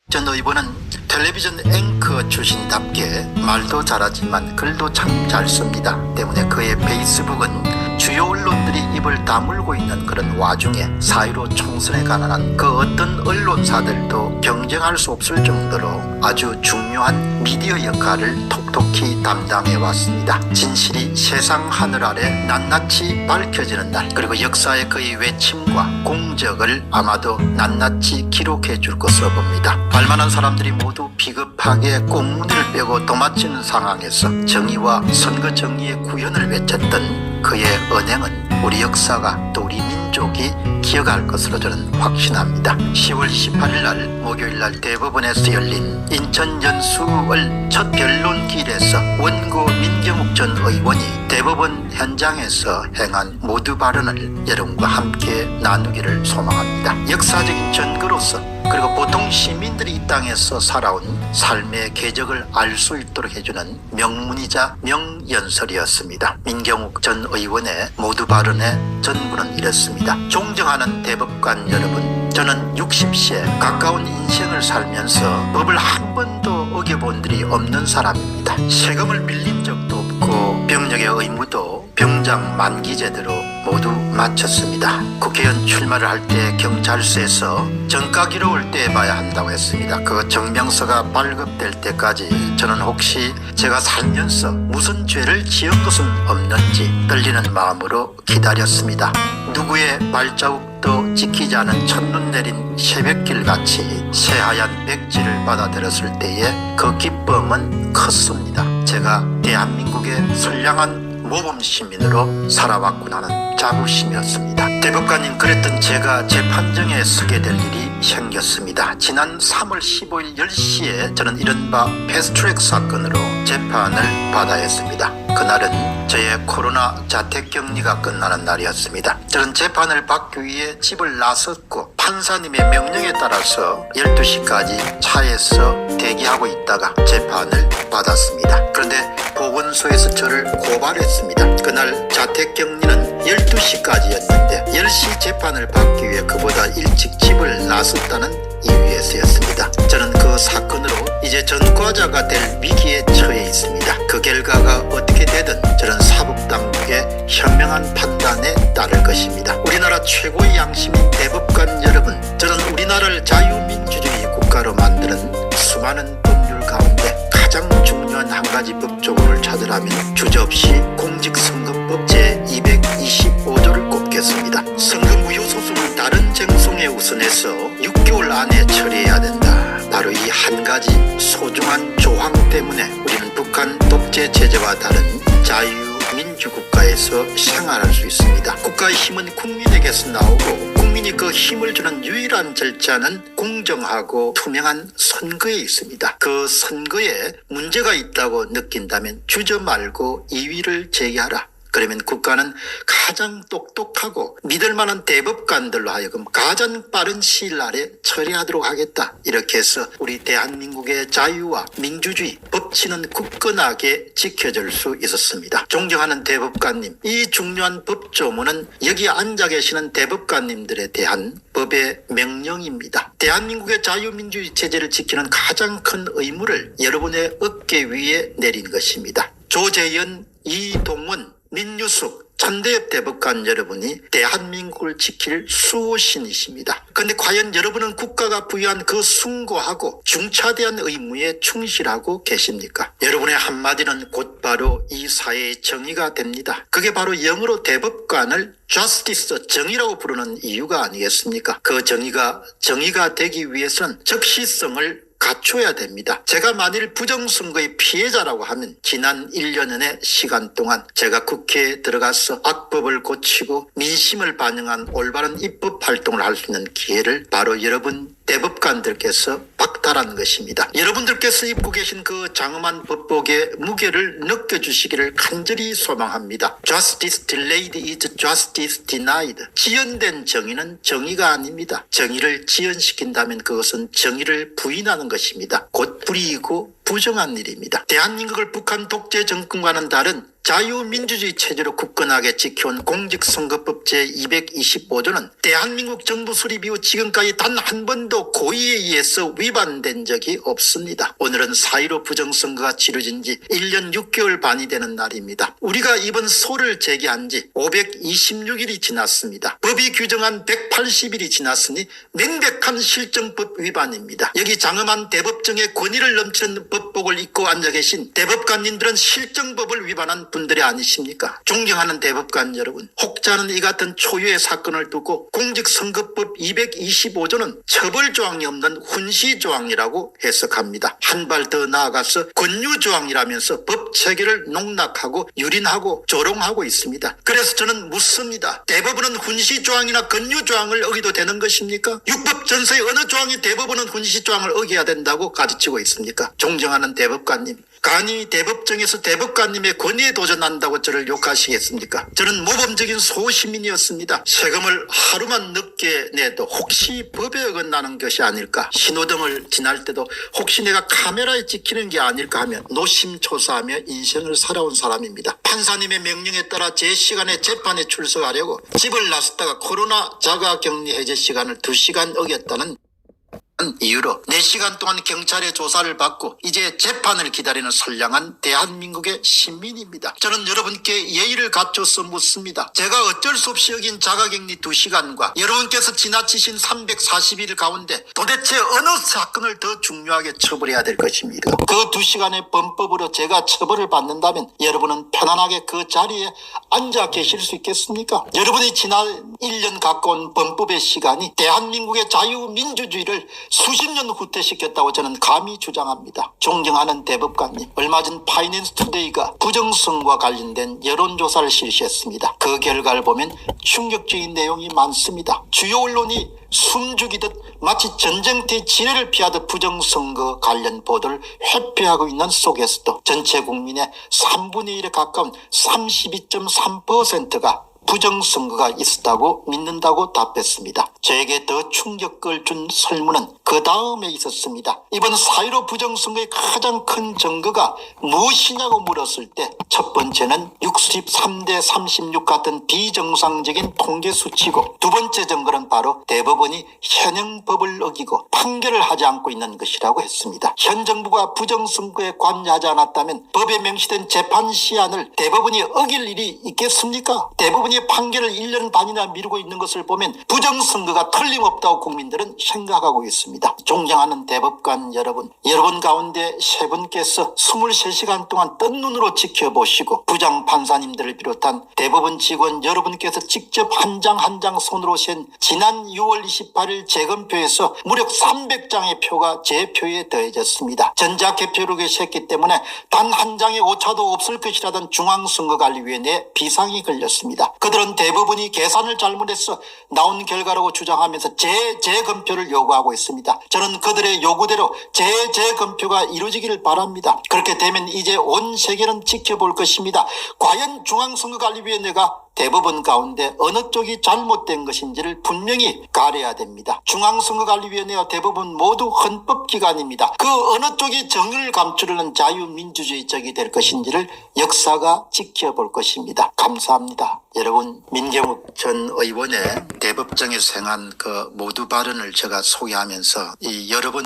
전 의원은 텔레비전 앵커 출신답게 말도 잘하지만 글도 참 잘 씁니다. 때문에 그의 페이스북은 주요 언론들이 입을 다물고 있는 그런 와중에 4.15 총선에 관한 그 어떤 언론사들도 경쟁할 수 없을 정도로 아주 중요한 미디어 역할을 톡톡히 담당해 왔습니다. 진실이 세상 하늘 아래 낱낱이 밝혀지는 날, 그리고 역사의 그의 외침과 공적을 아마도 낱낱이 기록해 줄 것으로 봅니다. 알만한 사람들이 모두 비겁하게 꽁무니를 빼고 도마치는 상황에서 정의와 선거 정의의 구현을 외쳤던 그의 언행은 우리 역사가 또 우리 민족이 기억할 것으로 저는 확신합니다. 10월 28일 날 목요일 날 대법원에서 열린 인천 연수을 첫 변론기일에서 원고 민경욱 전 의원이 대법원 현장에서 행한 모두 발언을 여러분과 함께 나누기를 소망합니다. 역사적인 증거로서 그리고 보통 시민들이 이 땅에서 살아온 삶의 궤적을 알 수 있도록 해주는 명문이자 명연설이었습니다. 민경욱 전 의원의 모두 발언의 전부는 이렇습니다. 존경하는 대법관 여러분, 저는 60세 가까운 인생을 살면서 법을 한 번도 어겨본 일이 없는 사람입니다. 세금을 밀린 적도 없고 병력의 의무도 병장 만기 제대로 모두 마쳤습니다. 국회의원 출마를 할 때 경찰서에서 전과기로 올 때 봐야 한다고 했습니다. 그 증명서가 발급될 때까지 저는 혹시 제가 살면서 무슨 죄를 지은 것은 없는지 떨리는 마음으로 기다렸습니다. 누구의 발자국도 지키지 않은 첫눈 내린 새벽길 같이 새하얀 백지를 받아들였을 때의 그 기쁨은 컸습니다. 제가 대한민국의 선량한 모범 시민으로 살아왔구나는 자부심이었습니다. 대법관님, 그랬던 제가 재판정에 서게 될 일이 생겼습니다. 지난 3월 15일 10시에 저는 이른바 패스트트랙 사건으로 재판을 받아야 했습니다. 그날은 저의 코로나 자택격리가 끝나는 날이었습니다. 저는 재판을 받기 위해 집을 나섰고 판사님의 명령에 따라서 12시까지 차에서 대기하고 있다가 재판을 받았습니다. 그런데 보건소에서 저를 고발했습니다. 그날 자택격리는 12시까지였는데 10시 재판을 받기 위해 그보다 일찍 집을 나섰다는 이유에서였습니다. 저는 그 사건으로 이제 전과자가 될 위기에 처해 있습니다. 그 결과가 어떻게 되든 저는 사법당국의 현명한 판단에 따를 것입니다. 우리나라 최고의 양심인 대법관 여러분, 저는 우리나라를 자유민주주의 국가로 만드는 수많은 법률 가운데 가장 중요한 한 가지 법조문을 찾으라면 주저없이 공직선거법 제225조를 꼽겠습니다. 선거무효소송은 다른 쟁송에 우선해서 6개월 안에 처리해야 된다. 바로 이 한 가지 소중한 조항 때문에 우리는 북한 독재 체제와 다른 자유민주국가에서 생활할 수 있습니다. 국가의 힘은 국민에게서 나오고 국민이 그 힘을 주는 유일한 절차는 공정하고 투명한 선거에 있습니다. 그 선거에 문제가 있다고 느낀다면 주저 말고 이의를 제기하라. 그러면 국가는 가장 똑똑하고 믿을 만한 대법관들로 하여금 가장 빠른 시일 안에 처리하도록 하겠다. 이렇게 해서 우리 대한민국의 자유와 민주주의, 법치는 굳건하게 지켜질 수 있었습니다. 존경하는 대법관님, 이 중요한 법조문은 여기 앉아 계시는 대법관님들에 대한 법의 명령입니다. 대한민국의 자유민주주의 체제를 지키는 가장 큰 의무를 여러분의 어깨 위에 내린 것입니다. 조재현, 이동원, 민유숙, 천대엽 대법관 여러분이 대한민국을 지킬 수호신이십니다. 그런데 과연 여러분은 국가가 부여한 그 숭고하고 중차대한 의무에 충실하고 계십니까? 여러분의 한마디는 곧바로 이 사회의 정의가 됩니다. 그게 바로 영어로 대법관을 justice, 정의라고 부르는 이유가 아니겠습니까? 그 정의가 되기 위해서는 적시성을 갖춰야 됩니다. 제가 만일 부정선거의 피해자라고 하면 지난 1년의 시간 동안 제가 국회에 들어가서 악법을 고치고 민심을 반영한 올바른 입법 활동을 할 수 있는 기회를 바로 여러분 대법관들께서 박탈한 것입니다. 여러분들께서 입고 계신 그 장엄한 법복의 무게를 느껴주시기를 간절히 소망합니다. Justice delayed is justice denied. 지연된 정의는 정의가 아닙니다. 정의를 지연시킨다면 그것은 정의를 부인하는 것입니다. 곧 불이익이고 부정한 일입니다. 대한민국을 북한 독재 정권과는 다른 자유민주주의 체제로 굳건하게 지켜온 공직선거법 제225조는 대한민국 정부 수립 이후 지금까지 단 한 번도 고의에 의해서 위반된 적이 없습니다. 오늘은 4.15 부정선거가 치러진 지 1년 6개월 반이 되는 날입니다. 우리가 이번 소를 제기한 지 526일이 지났습니다. 법이 규정한 180일이 지났으니 명백한 실정법 위반입니다. 여기 장엄한 대법정의 권위를 넘치는 법복을 입고 앉아 계신 대법관님들은 실정법을 위반한 분들이 아니십니까? 존경하는 대법관 여러분, 혹자는 이 같은 초유의 사건을 두고 공직선거법 225조는 처벌조항이 없는 훈시조항이라고 해석합니다. 한 발 더 나아가서 권유조항이라면서 법체계를 농락하고 유린하고 조롱하고 있습니다. 그래서 저는 묻습니다. 대법원은 훈시조항이나 권유조항을 어기도 되는 것입니까? 육법 전서의 어느 조항이 대법원은 훈시조항을 어겨야 된다고 가르치고 있습니까? 존경하는 대법관님, 감히 대법정에서 대법관님의 권위에 도전한다고 저를 욕하시겠습니까? 저는 모범적인 소시민이었습니다. 세금을 하루만 늦게 내도 혹시 법에 어긋나는 것이 아닐까, 신호등을 지날 때도 혹시 내가 카메라에 찍히는 게 아닐까 하며 노심초사하며 인생을 살아온 사람입니다. 판사님의 명령에 따라 제 시간에 재판에 출석하려고 집을 나섰다가 코로나 자가격리 해제 시간을 2시간 어겼다는 이유로 4시간 동안 경찰의 조사를 받고 이제 재판을 기다리는 선량한 대한민국의 시민입니다. 저는 여러분께 예의를 갖춰서 묻습니다. 제가 어쩔 수 없이 여긴 자가격리 2시간과 여러분께서 지나치신 340일 가운데 도대체 어느 사건을 더 중요하게 처벌해야 될 것입니까? 그 2시간의 범법으로 제가 처벌을 받는다면 여러분은 편안하게 그 자리에 앉아 계실 수 있겠습니까? 여러분이 지난 1년 가까운 범법의 시간이 대한민국의 자유민주주의를 수십 년 후퇴시켰다고 저는 감히 주장합니다. 존경하는 대법관님, 얼마 전 파이낸스 투데이가 부정선거와 관련된 여론조사를 실시했습니다. 그 결과를 보면 충격적인 내용이 많습니다. 주요 언론이 숨죽이듯 마치 전쟁터의 지뢰를 피하듯 부정선거 관련 보도를 회피하고 있는 속에서도 전체 국민의 3분의 1에 가까운 32.3%가 부정선거가 있었다고 믿는다고 답했습니다. 저에게 더 충격을 준 설문은 그 다음에 있었습니다. 이번 4.15 부정선거의 가장 큰 증거가 무엇이냐고 물었을 때 첫 번째는 63대 36 같은 비정상적인 통계 수치고, 두 번째 증거는 바로 대법원이 현행법을 어기고 판결을 하지 않고 있는 것이라고 했습니다. 현 정부가 부정선거에 관여하지 않았다면 법에 명시된 재판 시한을 대법원이 어길 일이 있겠습니까? 대법원이 판결을 1년 반이나 미루고 있는 것을 보면 부정선거가 틀림없다고 국민들은 생각하고 있습니다. 존경하는 대법관 여러분, 여러분 가운데 세 분께서 23시간 동안 뜬 눈으로 지켜보시고 부장 판사님들을 비롯한 대법원 직원 여러분께서 직접 한 장 한 장 손으로 센 지난 6월 28일 재검표에서 무려 300장의 표가 제 표에 더해졌습니다. 전자개표록에 셌기 때문에 단 한 장의 오차도 없을 것이라던 중앙선거관리위원회에 비상이 걸렸습니다. 그들은 대법원이 계산을 잘못해서 나온 결과라고 주장하면서 재검표를 요구하고 있습니다. 저는 그들의 요구대로 재검표가 이루어지기를 바랍니다. 그렇게 되면 이제 온 세계는 지켜볼 것입니다. 과연 중앙선거관리위원회가 대법원 가운데 어느 쪽이 잘못된 것인지를 분명히 가려야 됩니다. 중앙선거관리위원회와 대법원 모두 헌법기관입니다. 그 어느 쪽이 정의를 감추려는 자유민주주의적이 될 것인지를 역사가 지켜볼 것입니다. 감사합니다. 여러분, 민경욱 전 의원의 대법정에서 행한 그 모두 발언을 제가 소개하면서 이 여러분